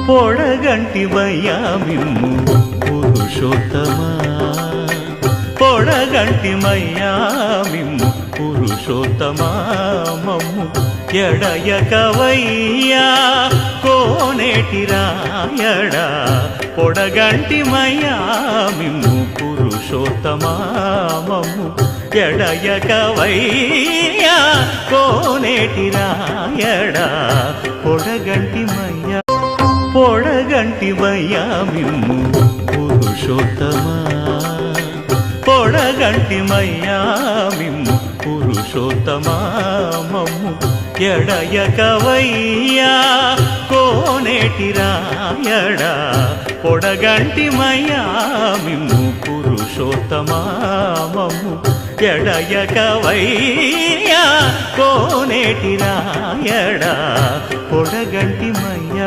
పొడగంటివయ్యా మిమ్ము పురుషోత్తమా పొడగంటిమయ్యా మిమ్ము పురుషోత్తమా మమ్ము ఎడయకవయ్యా కోనేటి రాయడా పొడగంటిమయ్యా మిమ్ము పురుషోత్తమా మమ్ము ఎడయకవయ్యా కోనేటి రాయడా పొడగంటిమయ్యా పొడగంటివయ్యా మిమ్ము పురుషోత్తమా పొడగంటిమయ్యా మిమ్ము పురుషోత్తమా మమ్ము ఎడయకవయ్యా కోనేటి రాయడా పొడగంటిమయ్యా మిమ్ము పురుషోత్తమా మమ్ము ఎడయకవయ్యా కోనేటి రాయడా పొడగంటిమయ్యా